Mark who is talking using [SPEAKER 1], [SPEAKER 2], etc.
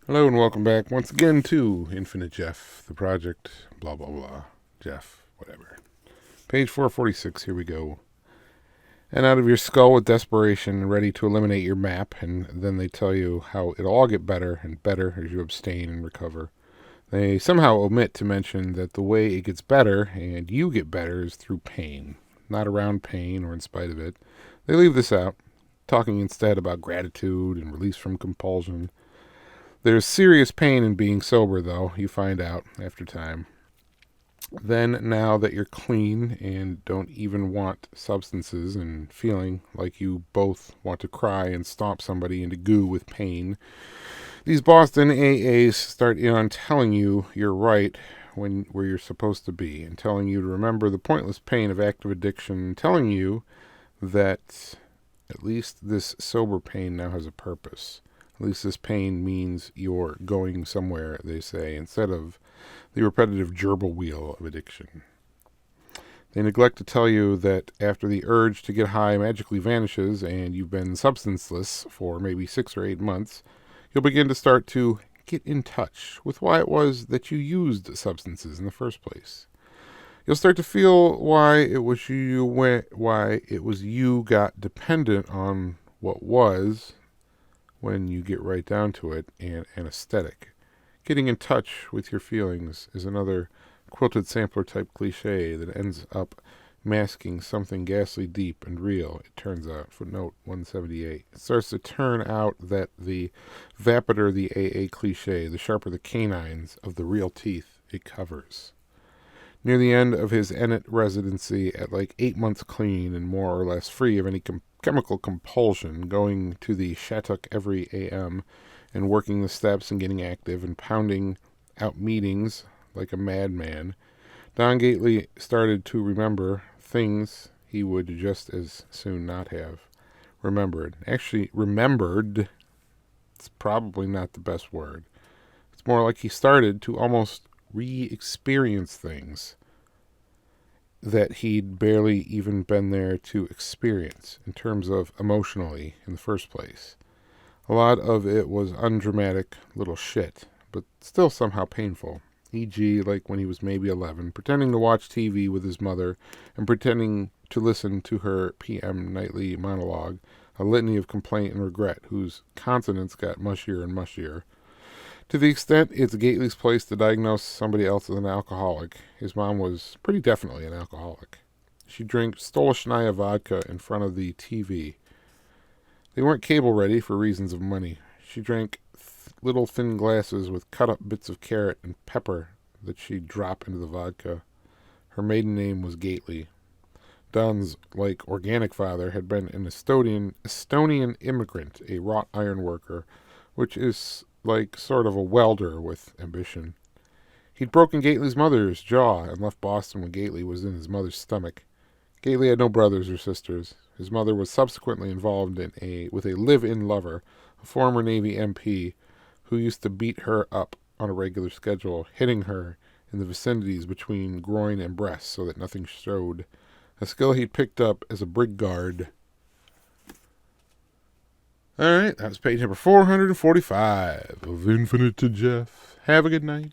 [SPEAKER 1] Hello and welcome back once again to Infinite Jeff, the project, blah, blah, blah. Jeff, whatever. Page 446, here we go. And out of your skull with desperation, ready to eliminate your map, and then they tell you how it'll all get better and better as you abstain and recover. They somehow omit to mention that the way it gets better and you get better is through pain, not around pain or in spite of it. They leave this out, talking instead about gratitude and release from compulsion. There's serious pain in being sober, though, you find out after time. Then, now that you're clean and don't even want substances and feeling like you both want to cry and stomp somebody into goo with pain, these Boston AAs start in on telling you you're right where you're supposed to be, and telling you to remember the pointless pain of active addiction, telling you that at least this sober pain now has a purpose. At least this pain means you're going somewhere, they say, instead of the repetitive gerbil wheel of addiction. They neglect to tell you that after the urge to get high magically vanishes and you've been substanceless for maybe 6 or 8 months, you'll begin to start to get in touch with why it was that you used substances in the first place. You'll start to feel why it was you got dependent on what was, when you get right down to it, an aesthetic. Getting in touch with your feelings is another quilted sampler type cliche that ends up masking something ghastly deep and real, it turns out. Footnote 178. It starts to turn out that the vapider the AA cliche, the sharper the canines of the real teeth it covers. Near the end of his Ennet residency, at like 8 months clean and more or less free of any chemical compulsion, going to the Shattuck every AM and working the steps and getting active and pounding out meetings like a madman, Don Gately started to remember things he would just as soon not have remembered. Actually, remembered, it's probably not the best word. It's more like he started to almost re-experience things that he'd barely even been there to experience in terms of emotionally in the first place. A lot of it was undramatic little shit, but still somehow painful. E.g., like when he was maybe 11, pretending to watch TV with his mother and pretending to listen to her PM nightly monologue, a litany of complaint and regret whose consonants got mushier and mushier. To the extent it's Gately's place to diagnose somebody else as an alcoholic, his mom was pretty definitely an alcoholic. She drank Stolichnaya vodka in front of the TV. They weren't cable ready for reasons of money. She drank little thin glasses with cut up bits of carrot and pepper that she'd drop into the vodka. Her maiden name was Gately. Don's, like, organic father had been an Estonian immigrant, a wrought iron worker, which is like sort of a welder with ambition. He'd broken Gately's mother's jaw and left Boston when Gately was in his mother's stomach. Gately had no brothers or sisters. His mother was subsequently involved with a live-in lover, a former Navy MP, who used to beat her up on a regular schedule, hitting her in the vicinities between groin and breast so that nothing showed, a skill he'd picked up as a brig guard. All right, that was page number 445 of Infinite to Jeff. Have a good night.